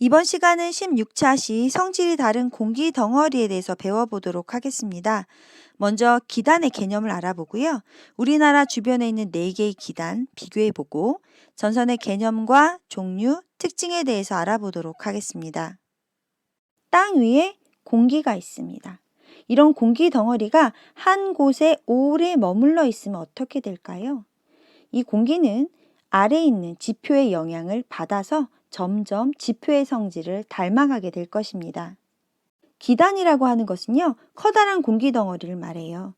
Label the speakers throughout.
Speaker 1: 이번 시간은 16차시 성질이 다른 공기 덩어리에 대해서 배워보도록 하겠습니다. 먼저 기단의 개념을 알아보고요. 우리나라 주변에 있는 4개의 기단 비교해보고 전선의 개념과 종류, 특징에 대해서 알아보도록 하겠습니다. 땅 위에 공기가 있습니다. 이런 공기 덩어리가 한 곳에 오래 머물러 있으면 어떻게 될까요? 이 공기는 아래에 있는 지표의 영향을 받아서 점점 지표의 성질을 닮아가게 될 것입니다. 기단이라고 하는 것은요, 커다란 공기 덩어리를 말해요.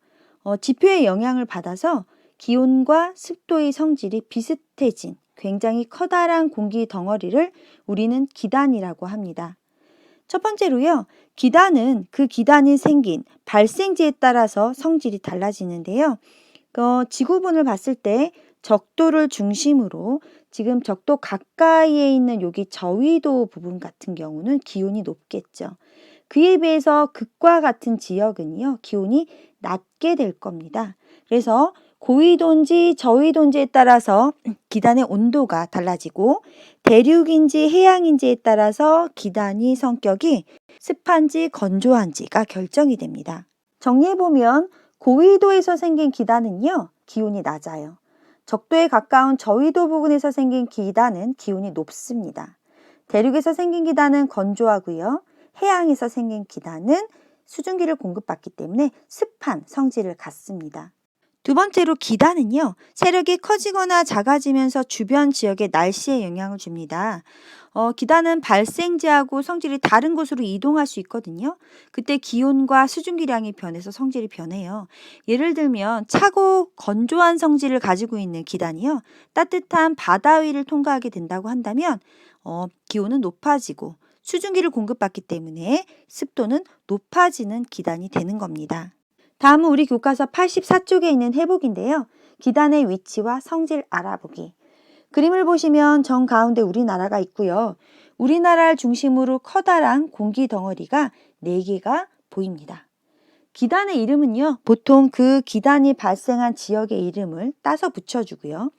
Speaker 1: 지표의 영향을 받아서 기온과 습도의 성질이 비슷해진 굉장히 커다란 공기 덩어리를 우리는 기단이라고 합니다. 첫 번째로요, 기단은 그 기단이 생긴 발생지에 따라서 성질이 달라지는데요. 지구본을 봤을 때 적도를 중심으로 지금 적도 가까이에 있는 여기 저위도 부분 같은 경우는 기온이 높겠죠. 그에 비해서 극과 같은 지역은요, 기온이 낮게 될 겁니다. 그래서 고위도인지 저위도인지에 따라서 기단의 온도가 달라지고 대륙인지 해양인지에 따라서 기단의 성격이 습한지 건조한지가 결정이 됩니다. 정리해보면 고위도에서 생긴 기단은요, 기온이 낮아요. 적도에 가까운 저위도 부근에서 생긴 기단은 기온이 높습니다. 대륙에서 생긴 기단은 건조하고요. 해양에서 생긴 기단은 수증기를 공급받기 때문에 습한 성질을 갖습니다. 두 번째로 기단은요, 세력이 커지거나 작아지면서 주변 지역의 날씨에 영향을 줍니다. 기단은 발생지하고 성질이 다른 곳으로 이동할 수 있거든요. 그때 기온과 수증기량이 변해서 성질이 변해요. 예를 들면 차고 건조한 성질을 가지고 있는 기단이요, 따뜻한 바다 위를 통과하게 된다고 한다면 기온은 높아지고 수증기를 공급받기 때문에 습도는 높아지는 기단이 되는 겁니다. 다음은 우리 교과서 84쪽에 있는 해보기인데요. 기단의 위치와 성질 알아보기. 그림을 보시면 정 가운데 우리나라가 있고요. 우리나라를 중심으로 커다란 공기 덩어리가 4개가 보입니다. 기단의 이름은요, 보통 그 기단이 발생한 지역의 이름을 따서 붙여주고요.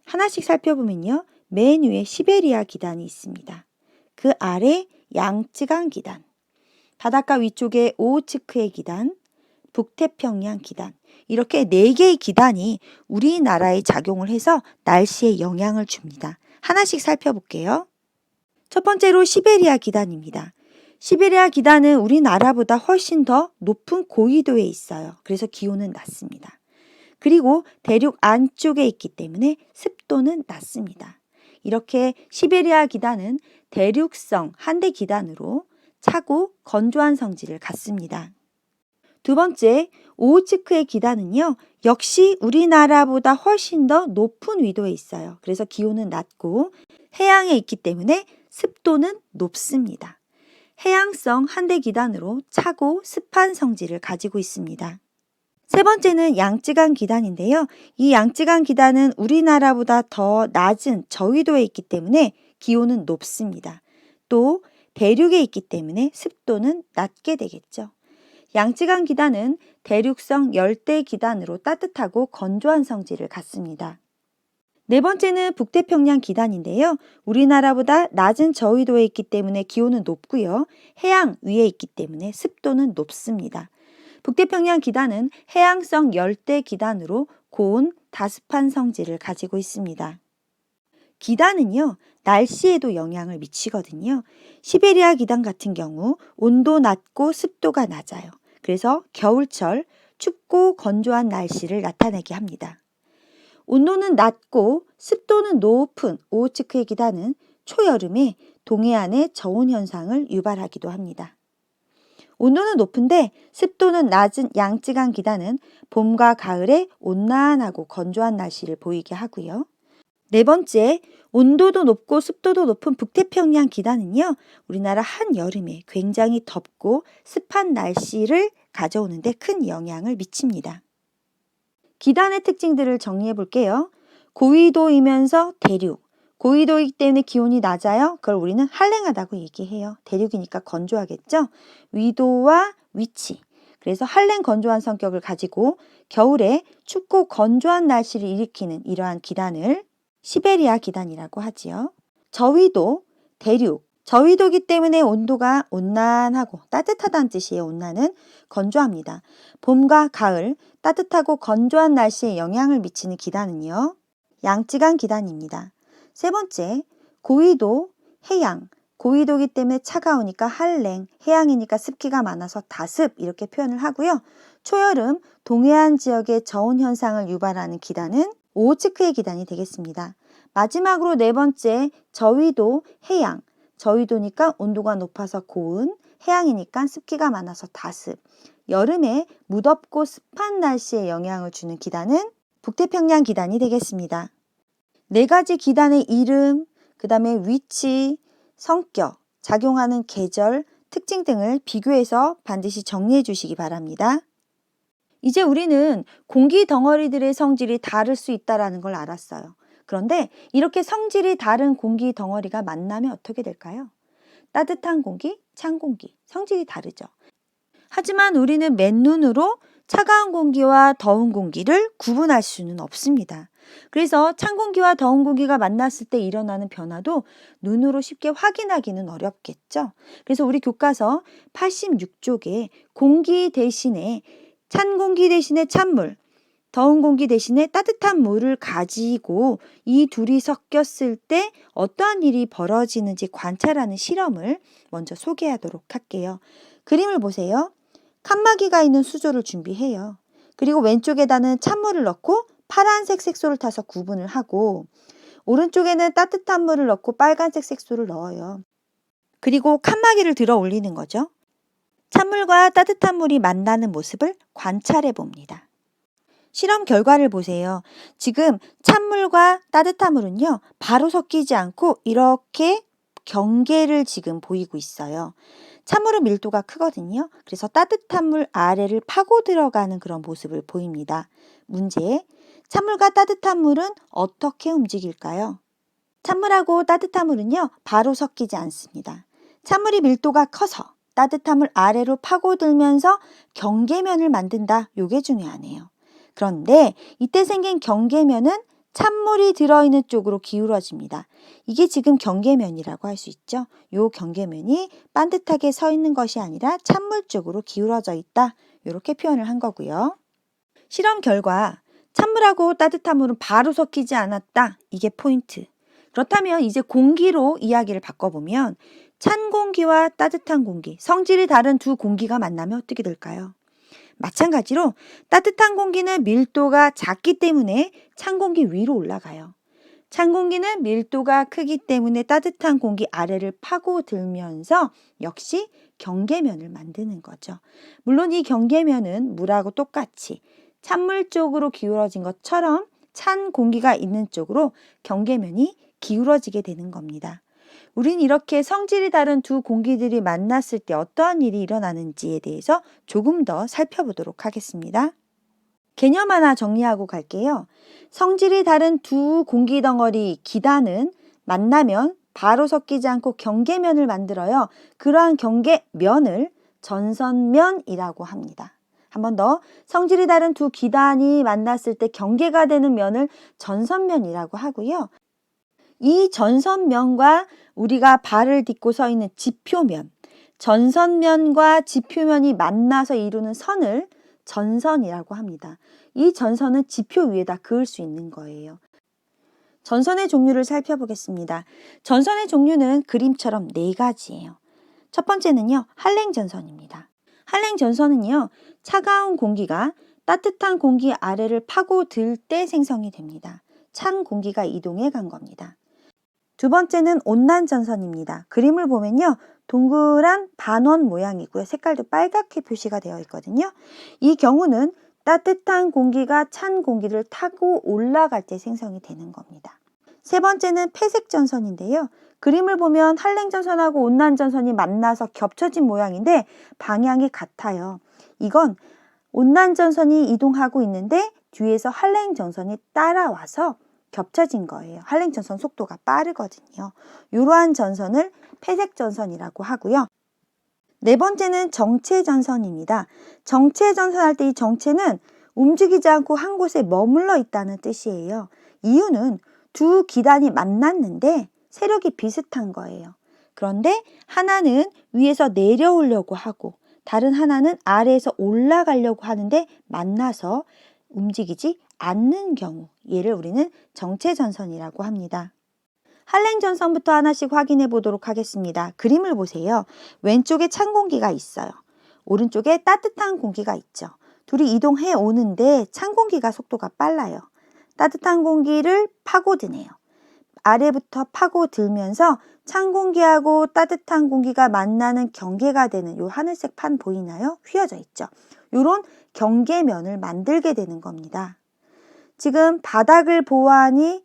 Speaker 1: 하나씩 살펴보면요, 맨 위에 시베리아 기단이 있습니다. 그 아래 양쯔강 기단, 바닷가 위쪽에 오호츠크의 기단, 북태평양 기단, 이렇게 4개의 기단이 우리나라에 작용을 해서 날씨에 영향을 줍니다. 하나씩 살펴볼게요. 첫 번째로 시베리아 기단입니다. 시베리아 기단은 우리나라보다 훨씬 더 높은 고위도에 있어요. 그래서 기온은 낮습니다. 그리고 대륙 안쪽에 있기 때문에 습도는 낮습니다. 이렇게 시베리아 기단은 대륙성 한대 기단으로 차고 건조한 성질을 갖습니다. 두 번째, 오호츠크의 기단은요, 역시 우리나라보다 훨씬 더 높은 위도에 있어요. 그래서 기온은 낮고 해양에 있기 때문에 습도는 높습니다. 해양성 한대 기단으로 차고 습한 성질을 가지고 있습니다. 세 번째는 양쯔강 기단인데요. 이 양쯔강 기단은 우리나라보다 더 낮은 저위도에 있기 때문에 기온은 높습니다. 또 대륙에 있기 때문에 습도는 낮게 되겠죠. 양쯔강 기단은 대륙성 열대 기단으로 따뜻하고 건조한 성질을 갖습니다. 네 번째는 북태평양 기단인데요. 우리나라보다 낮은 저위도에 있기 때문에 기온은 높고요. 해양 위에 있기 때문에 습도는 높습니다. 북태평양 기단은 해양성 열대 기단으로 고온, 다습한 성질을 가지고 있습니다. 기단은요, 날씨에도 영향을 미치거든요. 시베리아 기단 같은 경우 온도 낮고 습도가 낮아요. 그래서 겨울철 춥고 건조한 날씨를 나타내게 합니다. 온도는 낮고 습도는 높은 오호츠크의 기단은 초여름에 동해안의 저온 현상을 유발하기도 합니다. 온도는 높은데 습도는 낮은 양쯔강 기단은 봄과 가을에 온난하고 건조한 날씨를 보이게 하고요. 네 번째, 온도도 높고 습도도 높은 북태평양 기단은요, 우리나라 한여름에 굉장히 덥고 습한 날씨를 가져오는데 큰 영향을 미칩니다. 기단의 특징들을 정리해 볼게요. 고위도이면서 대륙. 고위도이기 때문에 기온이 낮아요. 그걸 우리는 한랭하다고 얘기해요. 대륙이니까 건조하겠죠? 위도와 위치. 그래서 한랭 건조한 성격을 가지고 겨울에 춥고 건조한 날씨를 일으키는 이러한 기단을 시베리아 기단이라고 하지요. 저위도, 대륙, 저위도기 때문에 온도가 온난하고 따뜻하다는 뜻이에요. 온난은 건조합니다. 봄과 가을 따뜻하고 건조한 날씨에 영향을 미치는 기단은요. 양쯔강 기단입니다. 세 번째, 고위도, 해양. 고위도기 때문에 차가우니까 한랭, 해양이니까 습기가 많아서 다습 이렇게 표현을 하고요. 초여름, 동해안 지역의 저온 현상을 유발하는 기단은 오호츠크의 기단이 되겠습니다. 마지막으로 네 번째, 저위도, 해양. 저위도니까 온도가 높아서 고온, 해양이니까 습기가 많아서 다습. 여름에 무덥고 습한 날씨에 영향을 주는 기단은 북태평양 기단이 되겠습니다. 네 가지 기단의 이름, 그 다음에 위치, 성격, 작용하는 계절, 특징 등을 비교해서 반드시 정리해 주시기 바랍니다. 이제 우리는 공기 덩어리들의 성질이 다를 수 있다는 걸 알았어요. 그런데 이렇게 성질이 다른 공기 덩어리가 만나면 어떻게 될까요? 따뜻한 공기, 찬 공기, 성질이 다르죠. 하지만 우리는 맨눈으로 차가운 공기와 더운 공기를 구분할 수는 없습니다. 그래서 찬 공기와 더운 공기가 만났을 때 일어나는 변화도 눈으로 쉽게 확인하기는 어렵겠죠. 그래서 우리 교과서 86쪽에 공기 대신에 찬 공기 대신에 찬물, 더운 공기 대신에 따뜻한 물을 가지고 이 둘이 섞였을 때 어떠한 일이 벌어지는지 관찰하는 실험을 먼저 소개하도록 할게요. 그림을 보세요. 칸막이가 있는 수조를 준비해요. 그리고 왼쪽에다는 찬물을 넣고 파란색 색소를 타서 구분을 하고 오른쪽에는 따뜻한 물을 넣고 빨간색 색소를 넣어요. 그리고 칸막이를 들어 올리는 거죠. 찬물과 따뜻한 물이 만나는 모습을 관찰해 봅니다. 실험 결과를 보세요. 지금 찬물과 따뜻한 물은요, 바로 섞이지 않고 이렇게 경계를 지금 보이고 있어요. 찬물은 밀도가 크거든요. 그래서 따뜻한 물 아래를 파고 들어가는 그런 모습을 보입니다. 문제, 찬물과 따뜻한 물은 어떻게 움직일까요? 찬물하고 따뜻한 물은요, 바로 섞이지 않습니다. 찬물이 밀도가 커서 따뜻한 물 아래로 파고들면서 경계면을 만든다. 요게 중요하네요. 그런데 이때 생긴 경계면은 찬물이 들어있는 쪽으로 기울어집니다. 이게 지금 경계면이라고 할 수 있죠. 요 경계면이 반듯하게 서 있는 것이 아니라 찬물 쪽으로 기울어져 있다. 이렇게 표현을 한 거고요. 실험 결과 찬물하고 따뜻한 물은 바로 섞이지 않았다. 이게 포인트. 그렇다면 이제 공기로 이야기를 바꿔보면 찬 공기와 따뜻한 공기, 성질이 다른 두 공기가 만나면 어떻게 될까요? 마찬가지로 따뜻한 공기는 밀도가 작기 때문에 찬 공기 위로 올라가요. 찬 공기는 밀도가 크기 때문에 따뜻한 공기 아래를 파고들면서 역시 경계면을 만드는 거죠. 물론 이 경계면은 물하고 똑같이 찬물 쪽으로 기울어진 것처럼 찬 공기가 있는 쪽으로 경계면이 기울어지게 되는 겁니다. 우린 이렇게 성질이 다른 두 공기들이 만났을 때 어떠한 일이 일어나는지에 대해서 조금 더 살펴보도록 하겠습니다. 개념 하나 정리하고 갈게요. 성질이 다른 두 공기 덩어리 기단은 만나면 바로 섞이지 않고 경계면을 만들어요. 그러한 경계면을 전선면이라고 합니다. 한 번 더, 성질이 다른 두 기단이 만났을 때 경계가 되는 면을 전선면이라고 하고요. 이 전선면과 우리가 발을 딛고 서 있는 지표면, 전선면과 지표면이 만나서 이루는 선을 전선이라고 합니다. 이 전선은 지표 위에다 그을 수 있는 거예요. 전선의 종류를 살펴보겠습니다. 전선의 종류는 그림처럼 네 가지예요. 첫 번째는요, 한랭전선입니다. 한랭전선은요, 차가운 공기가 따뜻한 공기 아래를 파고들 때 생성이 됩니다. 찬 공기가 이동해 간 겁니다. 두 번째는 온난전선입니다. 그림을 보면요, 동그란 반원 모양이고요. 색깔도 빨갛게 표시가 되어 있거든요. 이 경우는 따뜻한 공기가 찬 공기를 타고 올라갈 때 생성이 되는 겁니다. 세 번째는 폐색전선인데요. 그림을 보면 한랭전선하고 온난전선이 만나서 겹쳐진 모양인데 방향이 같아요. 이건 온난전선이 이동하고 있는데 뒤에서 한랭전선이 따라와서 겹쳐진 거예요. 한랭전선 속도가 빠르거든요. 이러한 전선을 폐색전선이라고 하고요. 네 번째는 정체전선입니다. 정체전선 할 때 이 정체는 움직이지 않고 한 곳에 머물러 있다는 뜻이에요. 이유는 두 기단이 만났는데 세력이 비슷한 거예요. 그런데 하나는 위에서 내려오려고 하고 다른 하나는 아래에서 올라가려고 하는데 만나서 움직이지 않는 경우, 얘를 우리는 정체전선이라고 합니다. 한랭전선부터 하나씩 확인해 보도록 하겠습니다. 그림을 보세요. 왼쪽에 찬 공기가 있어요. 오른쪽에 따뜻한 공기가 있죠. 둘이 이동해 오는데 찬 공기가 속도가 빨라요. 따뜻한 공기를 파고드네요. 아래부터 파고들면서 찬 공기하고 따뜻한 공기가 만나는 경계가 되는 요 하늘색 판 보이나요? 휘어져 있죠. 요런 경계면을 만들게 되는 겁니다. 지금 바닥을 보아하니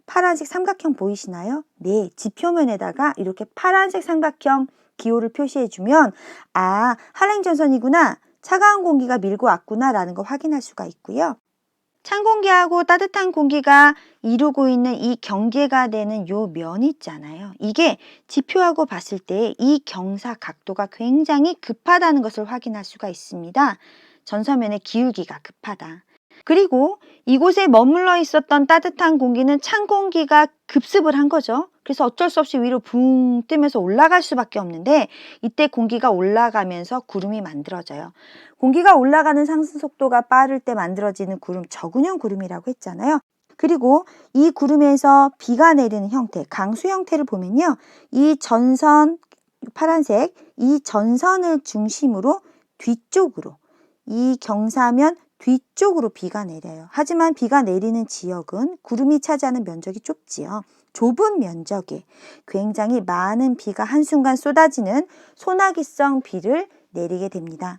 Speaker 1: 파란색 삼각형 보이시나요? 네, 지표면에다가 이렇게 파란색 삼각형 기호를 표시해주면 아, 한랭전선이구나, 차가운 공기가 밀고 왔구나 라는 거 확인할 수가 있고요. 찬 공기하고 따뜻한 공기가 이루고 있는 이 경계가 되는 요 면 있잖아요. 이게 지표하고 봤을 때 이 경사 각도가 굉장히 급하다는 것을 확인할 수가 있습니다. 전서면의 기울기가 급하다. 그리고 이곳에 머물러 있었던 따뜻한 공기는 찬 공기가 급습을 한 거죠. 그래서 어쩔 수 없이 위로 붕 뜨면서 올라갈 수밖에 없는데 이때 공기가 올라가면서 구름이 만들어져요. 공기가 올라가는 상승 속도가 빠를 때 만들어지는 구름, 저근형 구름이라고 했잖아요. 그리고 이 구름에서 비가 내리는 형태, 강수 형태를 보면요. 이 전선, 파란색, 이 전선을 중심으로 뒤쪽으로, 이 경사면 뒤쪽으로 비가 내려요. 하지만 비가 내리는 지역은 구름이 차지하는 면적이 좁지요. 좁은 면적에 굉장히 많은 비가 한순간 쏟아지는 소나기성 비를 내리게 됩니다.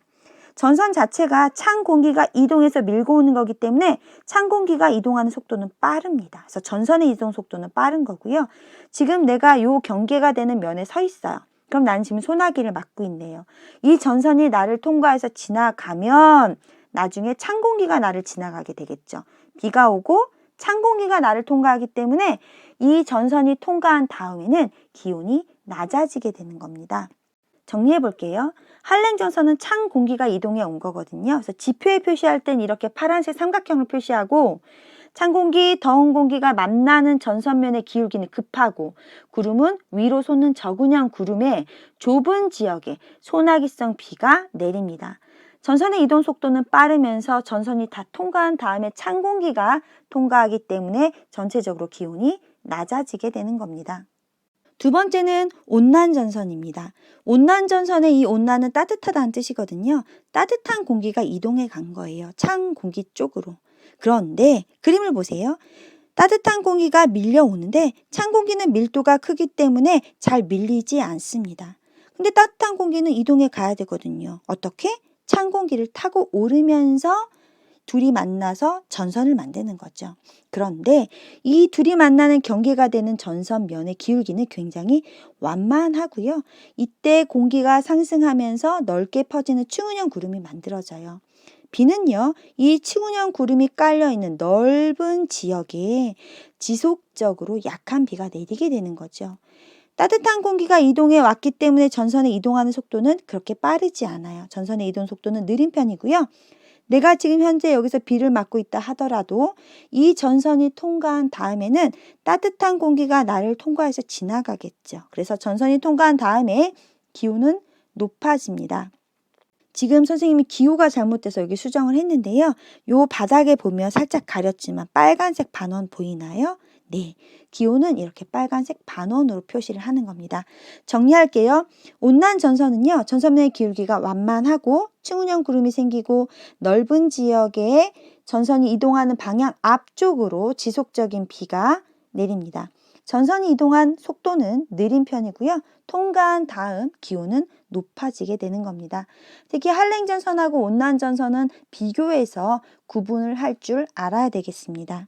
Speaker 1: 전선 자체가 찬 공기가 이동해서 밀고 오는 거기 때문에 찬 공기가 이동하는 속도는 빠릅니다. 그래서 전선의 이동 속도는 빠른 거고요. 지금 내가 요 경계가 되는 면에 서 있어요. 그럼 나는 지금 소나기를 맞고 있네요. 이 전선이 나를 통과해서 지나가면 나중에 찬 공기가 나를 지나가게 되겠죠. 비가 오고 찬 공기가 나를 통과하기 때문에 이 전선이 통과한 다음에는 기온이 낮아지게 되는 겁니다. 정리해 볼게요. 한랭전선은 찬 공기가 이동해 온 거거든요. 그래서 지표에 표시할 땐 이렇게 파란색 삼각형을 표시하고 찬 공기, 더운 공기가 만나는 전선면의 기울기는 급하고 구름은 위로 솟는 저근형 구름에 좁은 지역에 소나기성 비가 내립니다. 전선의 이동 속도는 빠르면서 전선이 다 통과한 다음에 찬 공기가 통과하기 때문에 전체적으로 기온이 낮아지게 되는 겁니다. 두 번째는 온난전선입니다. 온난전선의 이 온난은 따뜻하다는 뜻이거든요. 따뜻한 공기가 이동해 간 거예요. 찬 공기 쪽으로. 그런데 그림을 보세요. 따뜻한 공기가 밀려오는데 찬 공기는 밀도가 크기 때문에 잘 밀리지 않습니다. 근데 따뜻한 공기는 이동해 가야 되거든요. 어떻게? 찬 공기를 타고 오르면서 둘이 만나서 전선을 만드는 거죠. 그런데 이 둘이 만나는 경계가 되는 전선면의 기울기는 굉장히 완만하고요. 이때 공기가 상승하면서 넓게 퍼지는 충은형 구름이 만들어져요. 비는요, 이 충은형 구름이 깔려있는 넓은 지역에 지속적으로 약한 비가 내리게 되는 거죠. 따뜻한 공기가 이동해 왔기 때문에 전선에 이동하는 속도는 그렇게 빠르지 않아요. 전선의 이동 속도는 느린 편이고요. 내가 지금 현재 여기서 비를 맞고 있다 하더라도 이 전선이 통과한 다음에는 따뜻한 공기가 나를 통과해서 지나가겠죠. 그래서 전선이 통과한 다음에 기온은 높아집니다. 지금 선생님이 기호가 잘못돼서 여기 수정을 했는데요. 요 바닥에 보면 살짝 가렸지만 빨간색 반원 보이나요? 네, 기호는 이렇게 빨간색 반원으로 표시를 하는 겁니다. 정리할게요. 온난전선은요, 전선면의 기울기가 완만하고 충은형 구름이 생기고 넓은 지역에 전선이 이동하는 방향 앞쪽으로 지속적인 비가 내립니다. 전선이 이동한 속도는 느린 편이고요. 통과한 다음 기온은 높아지게 되는 겁니다. 특히 한랭전선하고 온난전선은 비교해서 구분을 할 줄 알아야 되겠습니다.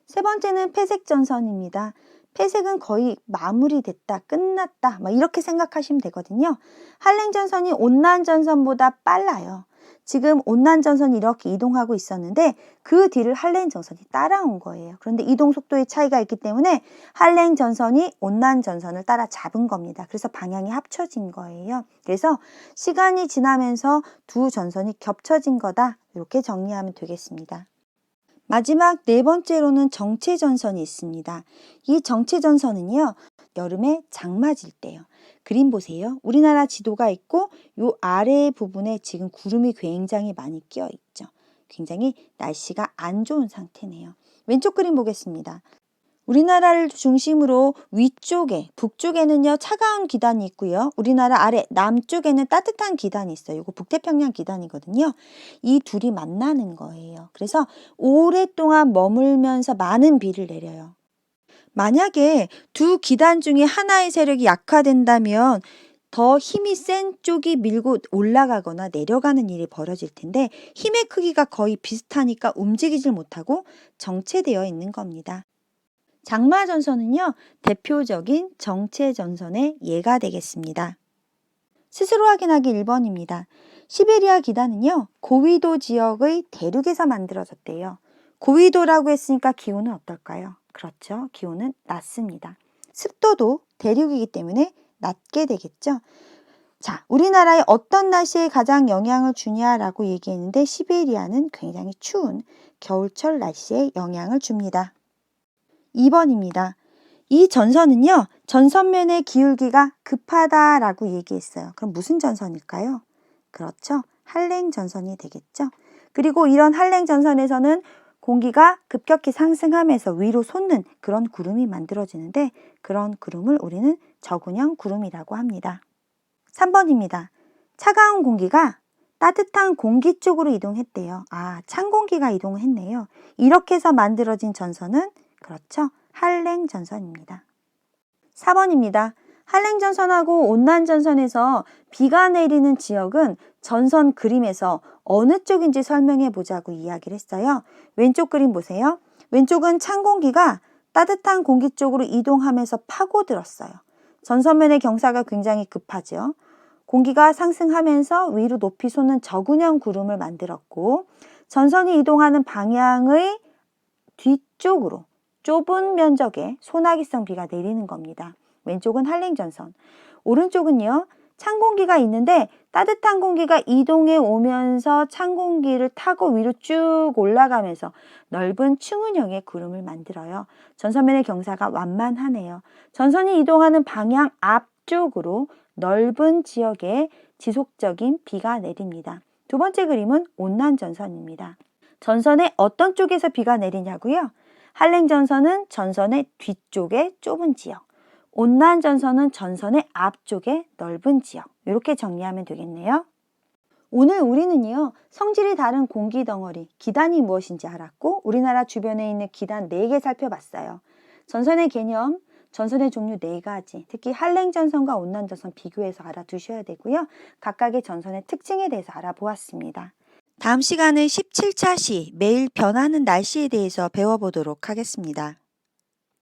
Speaker 1: 세 번째는 폐색전선입니다. 폐색은 거의 마무리됐다, 끝났다, 이렇게 생각하시면 되거든요. 한랭전선이 온난전선보다 빨라요. 지금 온난전선이 이렇게 이동하고 있었는데 그 뒤를 한랭전선이 따라온 거예요. 그런데 이동 속도의 차이가 있기 때문에 한랭전선이 온난전선을 따라잡은 겁니다. 그래서 방향이 합쳐진 거예요. 그래서 시간이 지나면서 두 전선이 겹쳐진 거다. 이렇게 정리하면 되겠습니다. 마지막 네 번째로는 정체전선이 있습니다. 이 정체전선은요, 여름에 장마질 때요. 그림 보세요. 우리나라 지도가 있고 요 아래 부분에 지금 구름이 굉장히 많이 끼어 있죠. 굉장히 날씨가 안 좋은 상태네요. 왼쪽 그림 보겠습니다. 우리나라를 중심으로 위쪽에, 북쪽에는요, 차가운 기단이 있고요. 우리나라 아래, 남쪽에는 따뜻한 기단이 있어요. 이거 북태평양 기단이거든요. 이 둘이 만나는 거예요. 그래서 오랫동안 머물면서 많은 비를 내려요. 만약에 두 기단 중에 하나의 세력이 약화된다면 더 힘이 센 쪽이 밀고 올라가거나 내려가는 일이 벌어질 텐데 힘의 크기가 거의 비슷하니까 움직이질 못하고 정체되어 있는 겁니다. 장마전선은요, 대표적인 정체전선의 예가 되겠습니다. 스스로 확인하기 1번입니다. 시베리아 기단은요, 고위도 지역의 대륙에서 만들어졌대요. 고위도라고 했으니까 기온은 어떨까요? 그렇죠. 기온은 낮습니다. 습도도 대륙이기 때문에 낮게 되겠죠. 자, 우리나라에 어떤 날씨에 가장 영향을 주냐라고 얘기했는데 시베리아는 굉장히 추운 겨울철 날씨에 영향을 줍니다. 2번입니다. 이 전선은요, 전선면의 기울기가 급하다라고 얘기했어요. 그럼 무슨 전선일까요? 그렇죠. 한랭전선이 되겠죠. 그리고 이런 한랭전선에서는 공기가 급격히 상승하면서 위로 솟는 그런 구름이 만들어지는데 그런 구름을 우리는 저군형 구름이라고 합니다. 3번입니다. 차가운 공기가 따뜻한 공기 쪽으로 이동했대요. 아, 찬 공기가 이동했네요. 이렇게 해서 만들어진 전선은 그렇죠. 한랭전선입니다. 4번입니다. 한랭전선하고 온난전선에서 비가 내리는 지역은 전선 그림에서 어느 쪽인지 설명해 보자고 이야기를 했어요. 왼쪽 그림 보세요. 왼쪽은 찬 공기가 따뜻한 공기 쪽으로 이동하면서 파고들었어요. 전선면의 경사가 굉장히 급하죠. 공기가 상승하면서 위로 높이 솟는 저군형 구름을 만들었고 전선이 이동하는 방향의 뒤쪽으로 좁은 면적에 소나기성 비가 내리는 겁니다. 왼쪽은 한랭전선, 오른쪽은요. 찬 공기가 있는데 따뜻한 공기가 이동해 오면서 찬 공기를 타고 위로 쭉 올라가면서 넓은 충은형의 구름을 만들어요. 전선면의 경사가 완만하네요. 전선이 이동하는 방향 앞쪽으로 넓은 지역에 지속적인 비가 내립니다. 두 번째 그림은 온난전선입니다. 전선의 어떤 쪽에서 비가 내리냐고요? 한랭전선은 전선의 뒤쪽에 좁은 지역, 온난전선은 전선의 앞쪽에 넓은 지역, 이렇게 정리하면 되겠네요. 오늘 우리는요, 성질이 다른 공기 덩어리, 기단이 무엇인지 알았고 우리나라 주변에 있는 기단 4개 살펴봤어요. 전선의 개념, 전선의 종류 4가지, 특히 한랭전선과 온난전선 비교해서 알아두셔야 되고요. 각각의 전선의 특징에 대해서 알아보았습니다. 다음 시간은 17차 시 매일 변하는 날씨에 대해서 배워보도록 하겠습니다.